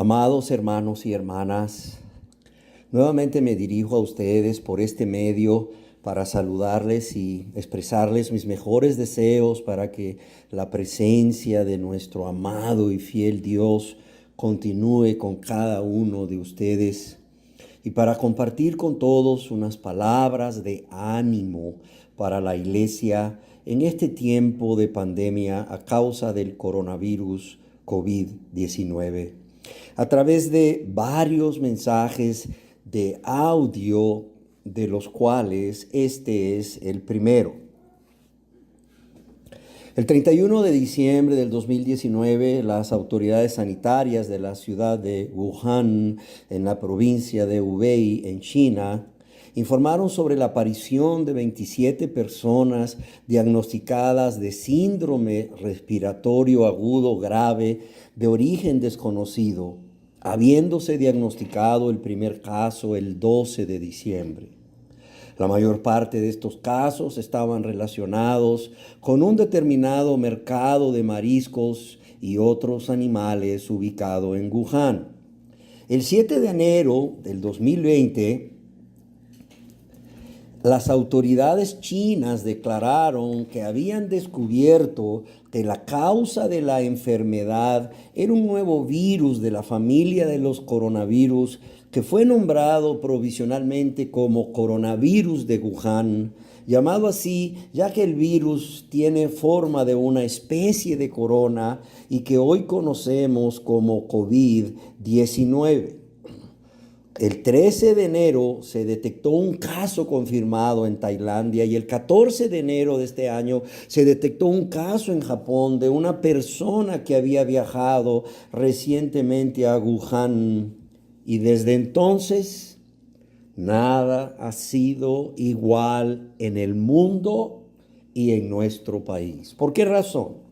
Amados hermanos y hermanas, nuevamente me dirijo a ustedes por este medio para saludarles y expresarles mis mejores deseos para que la presencia de nuestro amado y fiel Dios continúe con cada uno de ustedes y para compartir con todos unas palabras de ánimo para la iglesia en este tiempo de pandemia a causa del coronavirus COVID-19. A través de varios mensajes de audio, de los cuales este es el primero. El 31 de diciembre del 2019, las autoridades sanitarias de la ciudad de Wuhan, en la provincia de Hubei, en China, informaron sobre la aparición de 27 personas diagnosticadas de síndrome respiratorio agudo grave de origen desconocido, habiéndose diagnosticado el primer caso el 12 de diciembre. La mayor parte de estos casos estaban relacionados con un determinado mercado de mariscos y otros animales ubicado en Wuhan. El 7 de enero del 2020, las autoridades chinas declararon que habían descubierto que la causa de la enfermedad era un nuevo virus de la familia de los coronavirus que fue nombrado provisionalmente como coronavirus de Wuhan, llamado así ya que el virus tiene forma de una especie de corona y que hoy conocemos como COVID-19. El 13 de enero se detectó un caso confirmado en Tailandia y el 14 de enero de este año se detectó un caso en Japón de una persona que había viajado recientemente a Wuhan. Y desde entonces nada ha sido igual en el mundo y en nuestro país. ¿Por qué razón?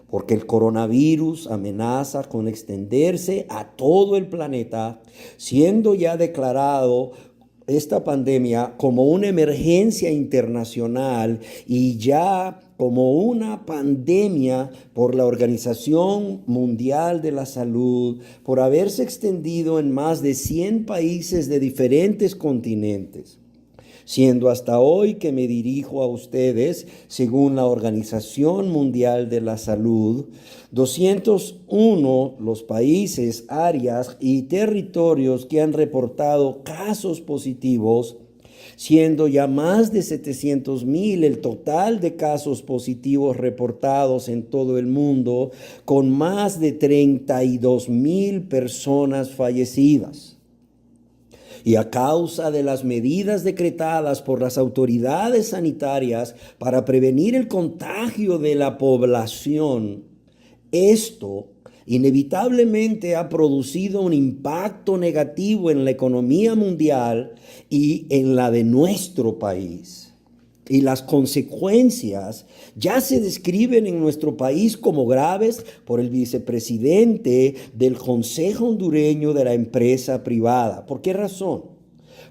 Porque el coronavirus amenaza con extenderse a todo el planeta, siendo ya declarado esta pandemia como una emergencia internacional y ya como una pandemia por la Organización Mundial de la Salud, por haberse extendido en más de 100 países de diferentes continentes. Siendo hasta hoy que me dirijo a ustedes, según la Organización Mundial de la Salud, 201 los países, áreas y territorios que han reportado casos positivos, siendo ya más de 700,000 el total de casos positivos reportados en todo el mundo, con más de 32,000 personas fallecidas. Y a causa de las medidas decretadas por las autoridades sanitarias para prevenir el contagio de la población, esto inevitablemente ha producido un impacto negativo en la economía mundial y en la de nuestro país. Y las consecuencias ya se describen en nuestro país como graves por el vicepresidente del Consejo Hondureño de la empresa privada. ¿Por qué razón?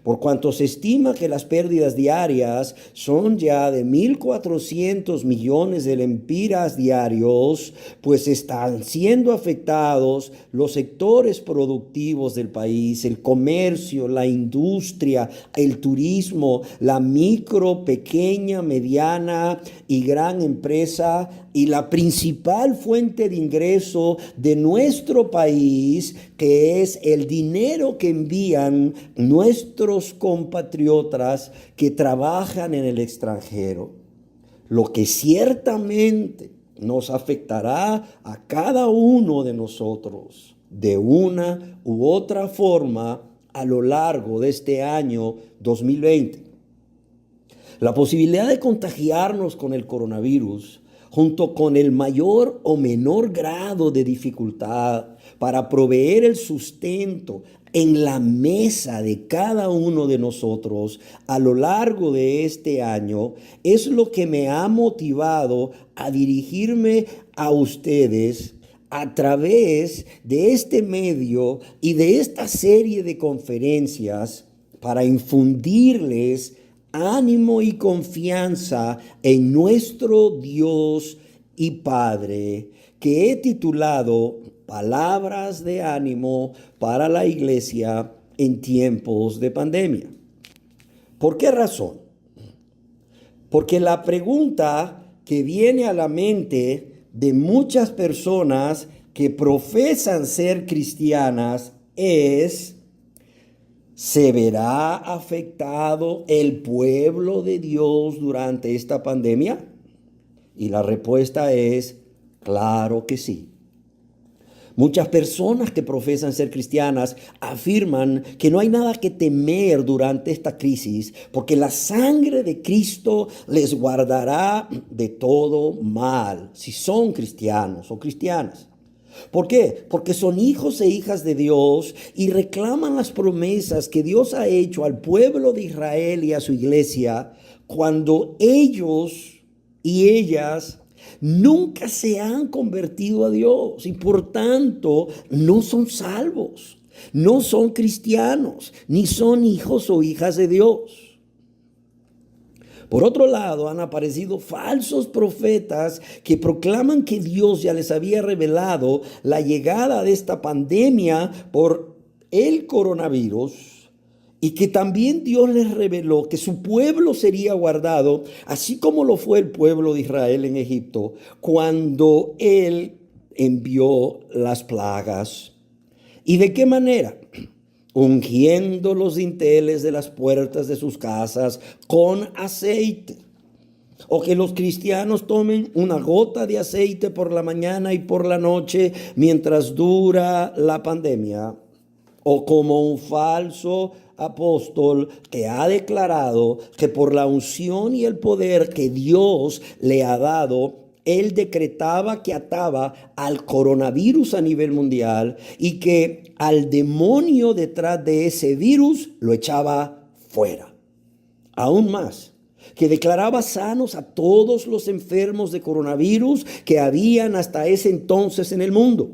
Por cuanto se estima que las pérdidas diarias son ya de 1.400 millones de lempiras diarios, pues están siendo afectados los sectores productivos del país, el comercio, la industria, el turismo, la micro, pequeña, mediana y gran empresa, y la principal fuente de ingreso de nuestro país, que es el dinero que envían nuestros compatriotas que trabajan en el extranjero. Lo que ciertamente nos afectará a cada uno de nosotros de una u otra forma a lo largo de este año 2020. La posibilidad de contagiarnos con el coronavirus, junto con el mayor o menor grado de dificultad para proveer el sustento en la mesa de cada uno de nosotros a lo largo de este año, es lo que me ha motivado a dirigirme a ustedes a través de este medio y de esta serie de conferencias para infundirles ánimo y confianza en nuestro Dios y Padre, que he titulado Palabras de ánimo para la iglesia en tiempos de pandemia. ¿Por qué razón? Porque la pregunta que viene a la mente de muchas personas que profesan ser cristianas es: ¿se verá afectado el pueblo de Dios durante esta pandemia? Y la respuesta es: claro que sí. Muchas personas que profesan ser cristianas afirman que no hay nada que temer durante esta crisis porque la sangre de Cristo les guardará de todo mal si son cristianos o cristianas. ¿Por qué? Porque son hijos e hijas de Dios y reclaman las promesas que Dios ha hecho al pueblo de Israel y a su iglesia cuando ellos y ellas nunca se han convertido a Dios y por tanto no son salvos, no son cristianos, ni son hijos o hijas de Dios. Por otro lado, han aparecido falsos profetas que proclaman que Dios ya les había revelado la llegada de esta pandemia por el coronavirus y que también Dios les reveló que su pueblo sería guardado, así como lo fue el pueblo de Israel en Egipto, cuando Él envió las plagas. ¿Y de qué manera? Ungiendo los dinteles de las puertas de sus casas con aceite. O que los cristianos tomen una gota de aceite por la mañana y por la noche mientras dura la pandemia. O como un falso apóstol que ha declarado que por la unción y el poder que Dios le ha dado, él decretaba que ataba al coronavirus a nivel mundial y que al demonio detrás de ese virus lo echaba fuera. Aún más, que declaraba sanos a todos los enfermos de coronavirus que habían hasta ese entonces en el mundo.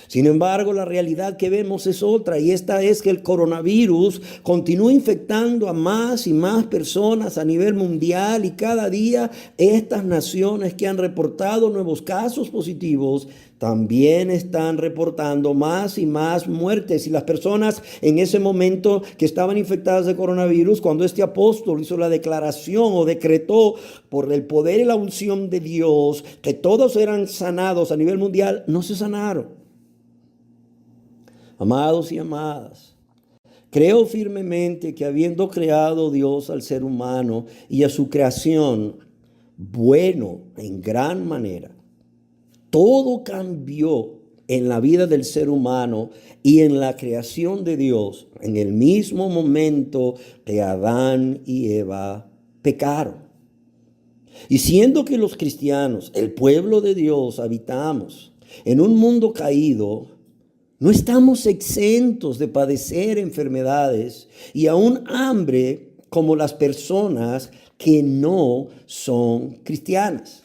Sin embargo, la realidad que vemos es otra, y esta es que el coronavirus continúa infectando a más y más personas a nivel mundial, y cada día estas naciones que han reportado nuevos casos positivos también están reportando más y más muertes. Y las personas en ese momento que estaban infectadas de coronavirus, cuando este apóstol hizo la declaración o decretó por el poder y la unción de Dios que todos eran sanados a nivel mundial, no se sanaron. Amados y amadas, creo firmemente que habiendo creado Dios al ser humano y a su creación bueno en gran manera, todo cambió en la vida del ser humano y en la creación de Dios en el mismo momento que Adán y Eva pecaron. Y siendo que los cristianos, el pueblo de Dios, habitamos en un mundo caído, no estamos exentos de padecer enfermedades y aún hambre como las personas que no son cristianas.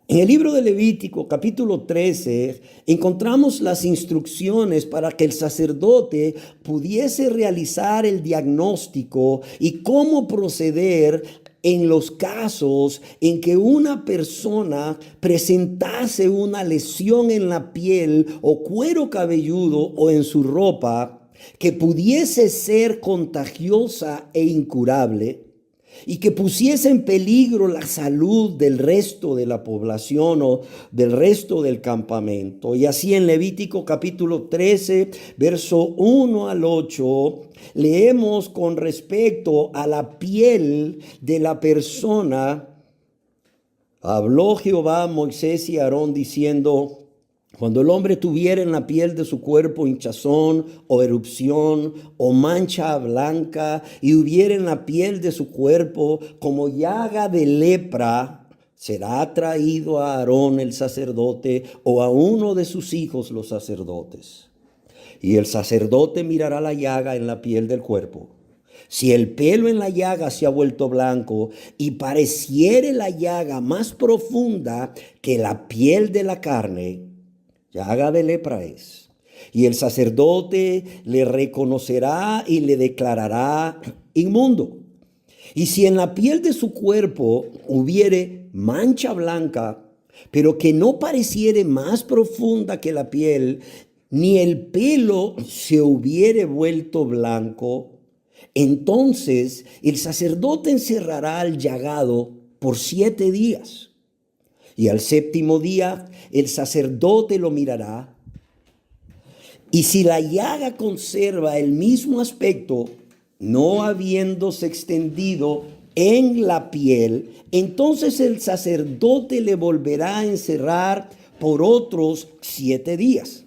En el libro de Levítico, capítulo 13, encontramos las instrucciones para que el sacerdote pudiese realizar el diagnóstico y cómo proceder en los casos en que una persona presentase una lesión en la piel o cuero cabelludo o en su ropa que pudiese ser contagiosa e incurable y que pusiese en peligro la salud del resto de la población o del resto del campamento. Y así en Levítico capítulo 13, verso 1 al 8, leemos con respecto a la piel de la persona. Habló Jehová a Moisés y a Aarón diciendo: cuando el hombre tuviera en la piel de su cuerpo hinchazón o erupción o mancha blanca y hubiera en la piel de su cuerpo como llaga de lepra, será traído a Aarón el sacerdote o a uno de sus hijos los sacerdotes. Y el sacerdote mirará la llaga en la piel del cuerpo. Si el pelo en la llaga se ha vuelto blanco y pareciere la llaga más profunda que la piel de la carne, llaga de lepra es. Y el sacerdote le reconocerá y le declarará inmundo. Y si en la piel de su cuerpo hubiere mancha blanca, pero que no pareciere más profunda que la piel, ni el pelo se hubiere vuelto blanco, entonces el sacerdote encerrará al llagado por 7 días. Y al 7º día el sacerdote lo mirará. Y si la llaga conserva el mismo aspecto, no habiéndose extendido en la piel, entonces el sacerdote le volverá a encerrar por otros 7 días.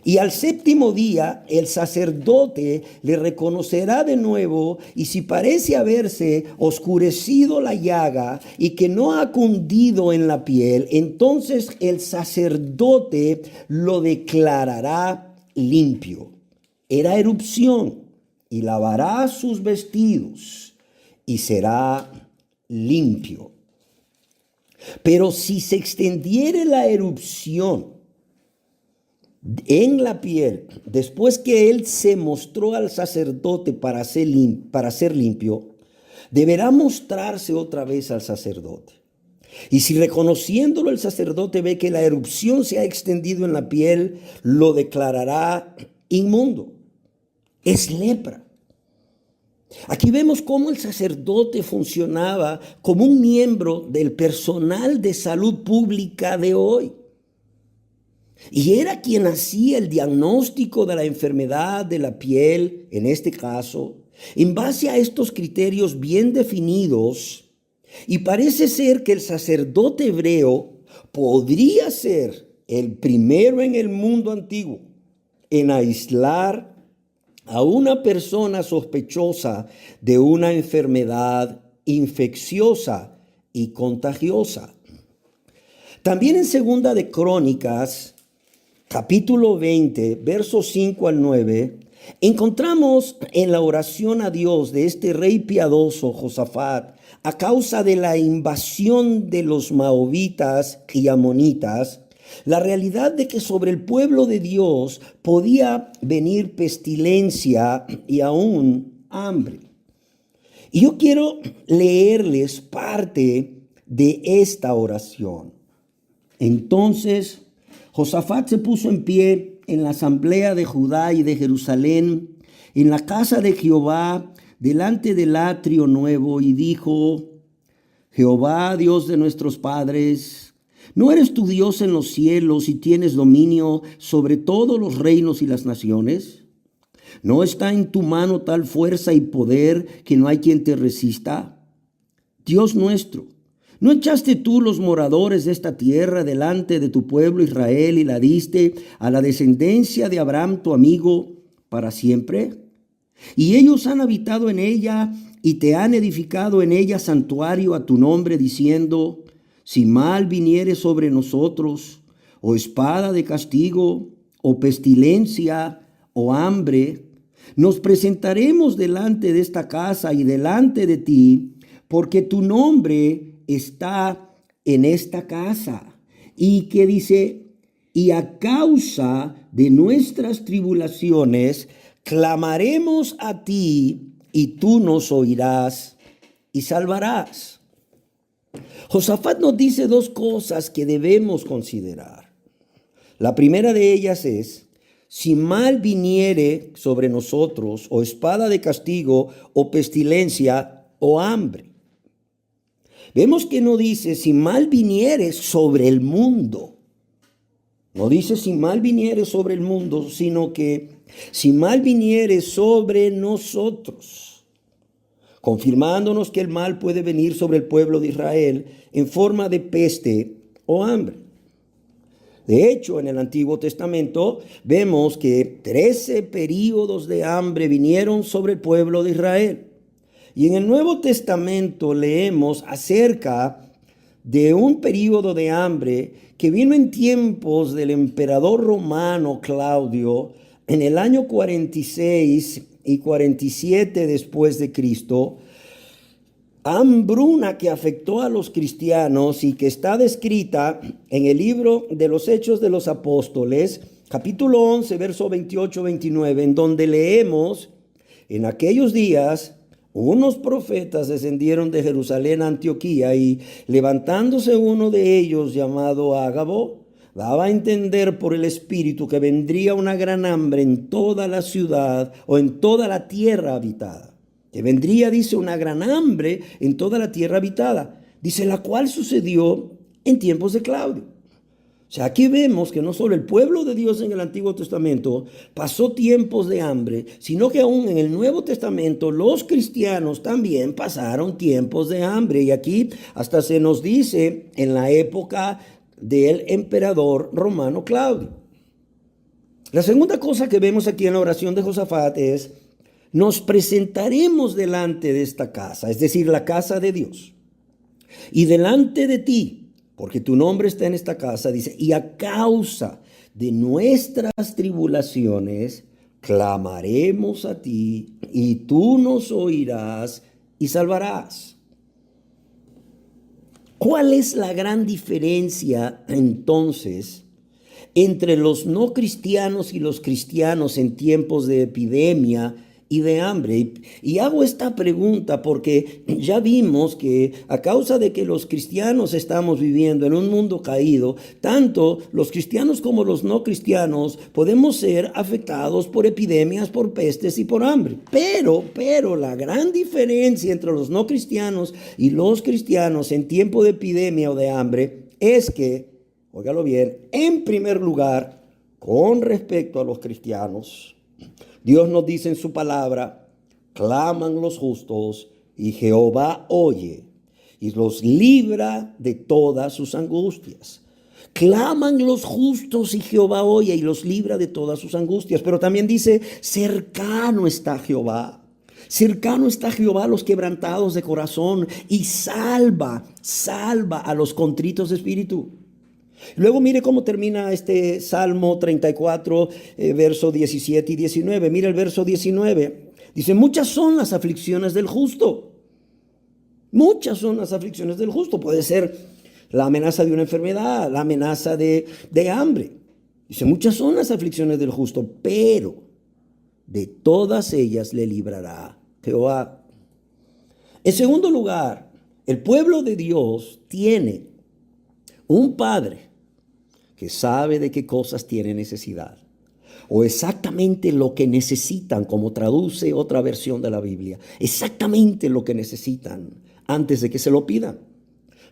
Y al 7º día el sacerdote le reconocerá de nuevo, y si parece haberse oscurecido la llaga y que no ha cundido en la piel, entonces el sacerdote lo declarará limpio. Era erupción, y lavará sus vestidos y será limpio. Pero si se extendiere la erupción en la piel, después que él se mostró al sacerdote para ser limpio, deberá mostrarse otra vez al sacerdote. Y si reconociéndolo el sacerdote ve que la erupción se ha extendido en la piel, lo declarará inmundo. Es lepra. Aquí vemos cómo el sacerdote funcionaba como un miembro del personal de salud pública de hoy. Y era quien hacía el diagnóstico de la enfermedad de la piel, en este caso, en base a estos criterios bien definidos. Y parece ser que el sacerdote hebreo podría ser el primero en el mundo antiguo en aislar a una persona sospechosa de una enfermedad infecciosa y contagiosa. También en Segunda de Crónicas, capítulo 20, versos 5 al 9, encontramos en la oración a Dios de este rey piadoso, Josafat, a causa de la invasión de los moabitas y amonitas, la realidad de que sobre el pueblo de Dios podía venir pestilencia y aún hambre. Y yo quiero leerles parte de esta oración. Entonces Josafat se puso en pie en la asamblea de Judá y de Jerusalén, en la casa de Jehová, delante del atrio nuevo, y dijo: Jehová, Dios de nuestros padres, ¿no eres tu Dios en los cielos y tienes dominio sobre todos los reinos y las naciones? ¿No está en tu mano tal fuerza y poder que no hay quien te resista? Dios nuestro, ¿no echaste tú los moradores de esta tierra delante de tu pueblo Israel y la diste a la descendencia de Abraham tu amigo para siempre? Y ellos han habitado en ella y te han edificado en ella santuario a tu nombre, diciendo: si mal viniere sobre nosotros, o espada de castigo, o pestilencia, o hambre, nos presentaremos delante de esta casa y delante de ti, porque tu nombre está en esta casa. Y que dice: y a causa de nuestras tribulaciones, clamaremos a ti, y tú nos oirás y salvarás. Josafat nos dice 2 cosas que debemos considerar. La primera de ellas es: si mal viniere sobre nosotros, o espada de castigo, o pestilencia, o hambre. Vemos que no dice si mal viniere sobre el mundo. No dice si mal viniere sobre el mundo, sino que si mal viniere sobre nosotros, confirmándonos que el mal puede venir sobre el pueblo de Israel en forma de peste o hambre. De hecho, en el Antiguo Testamento vemos que 13 períodos de hambre vinieron sobre el pueblo de Israel. Y en el Nuevo Testamento leemos acerca de un período de hambre que vino en tiempos del emperador romano Claudio, en el año 46 y 47 después de Cristo, hambruna que afectó a los cristianos y que está descrita en el libro de los Hechos de los Apóstoles, capítulo 11, verso 28-29, en donde leemos: en aquellos días unos profetas descendieron de Jerusalén a Antioquía y levantándose uno de ellos llamado Ágabo, daba a entender por el Espíritu que vendría una gran hambre en toda la ciudad o en toda la tierra habitada. Que vendría, dice, una gran hambre en toda la tierra habitada. Dice, la cual sucedió en tiempos de Claudio. O sea, aquí vemos que no solo el pueblo de Dios en el Antiguo Testamento pasó tiempos de hambre, sino que aún en el Nuevo Testamento los cristianos también pasaron tiempos de hambre. Y aquí hasta se nos dice en la época del emperador romano Claudio. La segunda cosa que vemos aquí en la oración de Josafat es: nos presentaremos delante de esta casa, es decir, la casa de Dios, y delante de ti, porque tu nombre está en esta casa, dice, y a causa de nuestras tribulaciones, clamaremos a ti, y tú nos oirás y salvarás. ¿Cuál es la gran diferencia entonces entre los no cristianos y los cristianos en tiempos de epidemia y de hambre? Y hago esta pregunta porque ya vimos que a causa de que los cristianos estamos viviendo en un mundo caído, tanto los cristianos como los no cristianos podemos ser afectados por epidemias, por pestes y por hambre. Pero la gran diferencia entre los no cristianos y los cristianos en tiempo de epidemia o de hambre es que, óigalo bien, en primer lugar, con respecto a los cristianos, Dios nos dice en su palabra, claman los justos y Jehová oye y los libra de todas sus angustias. Claman los justos y Jehová oye y los libra de todas sus angustias. Pero también dice, cercano está Jehová. Cercano está Jehová a los quebrantados de corazón y salva a los contritos de espíritu. Luego mire cómo termina este Salmo 34, verso 17 y 19. Mira el verso 19. Dice, muchas son las aflicciones del justo. Muchas son las aflicciones del justo. Puede ser la amenaza de una enfermedad, la amenaza de hambre. Dice, muchas son las aflicciones del justo, pero de todas ellas le librará Jehová. En segundo lugar, el pueblo de Dios tiene un Padre que sabe de qué cosas tiene necesidad, o exactamente lo que necesitan, como traduce otra versión de la Biblia, exactamente lo que necesitan antes de que se lo pidan.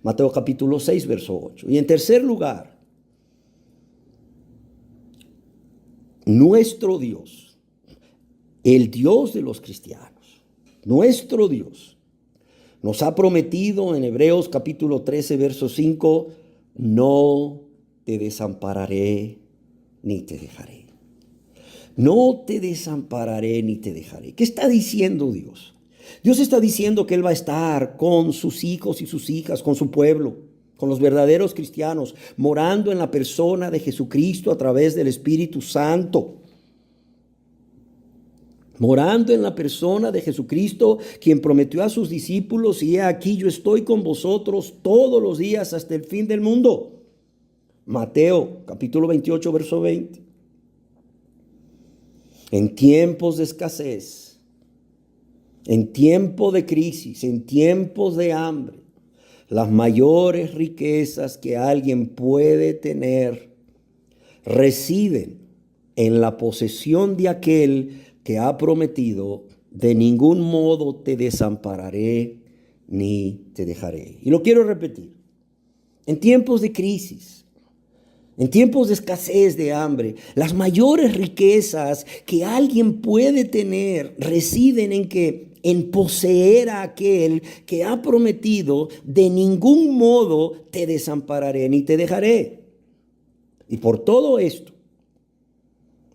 Mateo capítulo 6, verso 8. Y en tercer lugar, nuestro Dios, el Dios de los cristianos, nuestro Dios, nos ha prometido en Hebreos capítulo 13, verso 5, no te desampararé ni te dejaré. No te desampararé ni te dejaré. ¿Qué está diciendo Dios? Dios está diciendo que Él va a estar con sus hijos y sus hijas, con su pueblo, con los verdaderos cristianos, morando en la persona de Jesucristo a través del Espíritu Santo. Morando en la persona de Jesucristo, quien prometió a sus discípulos, y he aquí yo estoy con vosotros todos los días hasta el fin del mundo. Mateo capítulo 28, verso 20. En tiempos de escasez, en tiempo de crisis, en tiempos de hambre, las mayores riquezas que alguien puede tener residen en la posesión de aquel que ha prometido, de ningún modo te desampararé ni te dejaré. Y lo quiero repetir, en tiempos de crisis, en tiempos de escasez, de hambre, las mayores riquezas que alguien puede tener residen en poseer a aquel que ha prometido, de ningún modo te desampararé ni te dejaré. Y por todo esto,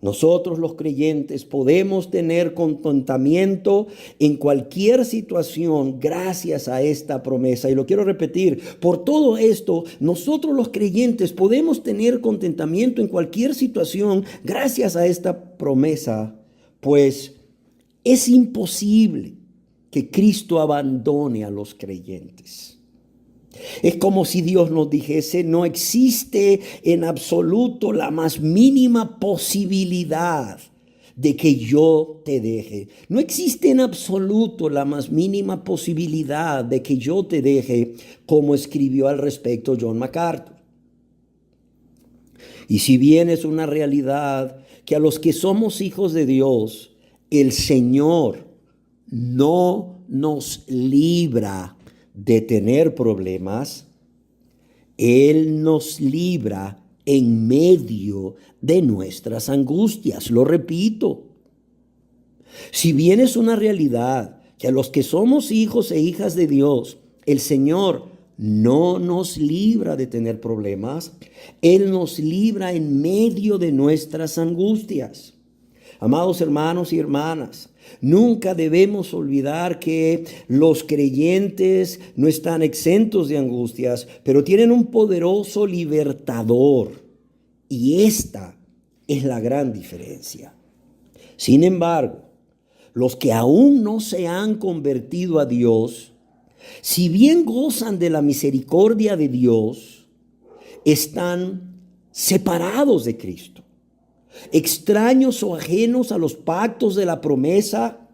nosotros los creyentes podemos tener contentamiento en cualquier situación gracias a esta promesa. Y lo quiero repetir, por todo esto, nosotros los creyentes podemos tener contentamiento en cualquier situación gracias a esta promesa, pues es imposible que Cristo abandone a los creyentes. Es como si Dios nos dijese, no existe en absoluto la más mínima posibilidad de que yo te deje. No existe en absoluto la más mínima posibilidad de que yo te deje, como escribió al respecto John MacArthur. Y si bien es una realidad que a los que somos hijos de Dios, el Señor no nos libra de tener problemas, Él nos libra en medio de nuestras angustias. Lo repito, si bien es una realidad que a los que somos hijos e hijas de Dios, el Señor no nos libra de tener problemas, Él nos libra en medio de nuestras angustias. Amados hermanos y hermanas, nunca debemos olvidar que los creyentes no están exentos de angustias, pero tienen un poderoso libertador. Y esta es la gran diferencia. Sin embargo, los que aún no se han convertido a Dios, si bien gozan de la misericordia de Dios, están separados de Cristo, extraños o ajenos a los pactos de la promesa,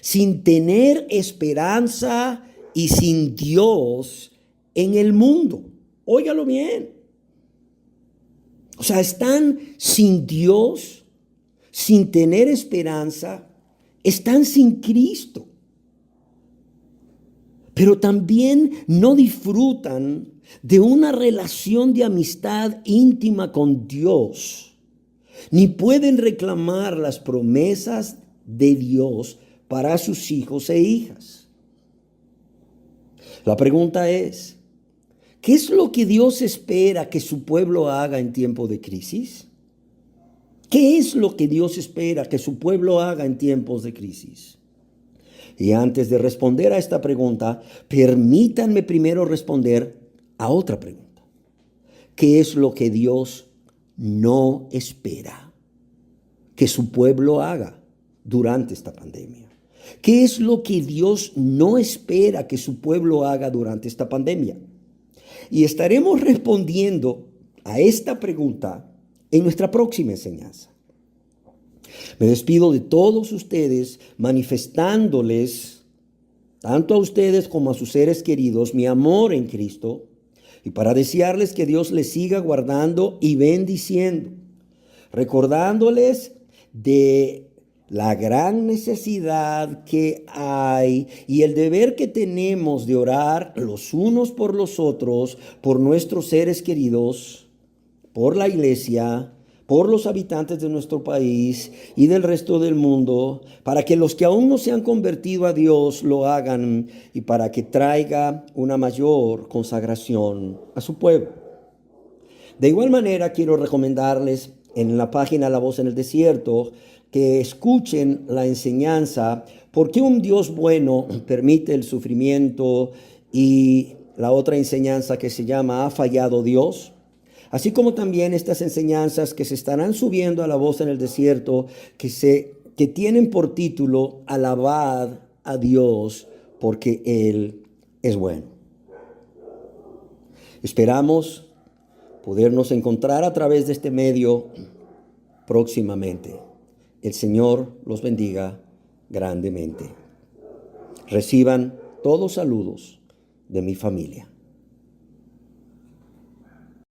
sin tener esperanza y sin Dios en el mundo. Óigalo bien. O sea, están sin Dios, sin tener esperanza, están sin Cristo. Pero también no disfrutan de una relación de amistad íntima con Dios, ni pueden reclamar las promesas de Dios para sus hijos e hijas. La pregunta es, ¿qué es lo que Dios espera que su pueblo haga en tiempo de crisis? ¿Qué es lo que Dios espera que su pueblo haga en tiempos de crisis? Y antes de responder a esta pregunta, permítanme primero responder a otra pregunta. ¿Qué es lo que Dios no espera que su pueblo haga durante esta pandemia? ¿Qué es lo que Dios no espera que su pueblo haga durante esta pandemia? Y estaremos respondiendo a esta pregunta en nuestra próxima enseñanza. Me despido de todos ustedes manifestándoles, tanto a ustedes como a sus seres queridos, mi amor en Cristo, y para desearles que Dios les siga guardando y bendiciendo, recordándoles de la gran necesidad que hay y el deber que tenemos de orar los unos por los otros, por nuestros seres queridos, por la iglesia, por los habitantes de nuestro país y del resto del mundo, para que los que aún no se han convertido a Dios lo hagan y para que traiga una mayor consagración a su pueblo. De igual manera, quiero recomendarles en la página La Voz en el Desierto que escuchen la enseñanza ¿por qué un Dios bueno permite el sufrimiento? Y la otra enseñanza que se llama ¿Ha fallado Dios? Así como también estas enseñanzas que se estarán subiendo a La Voz en el Desierto, que tienen por título Alabad a Dios porque Él es bueno. Esperamos podernos encontrar a través de este medio próximamente. El Señor los bendiga grandemente. Reciban todos saludos de mi familia.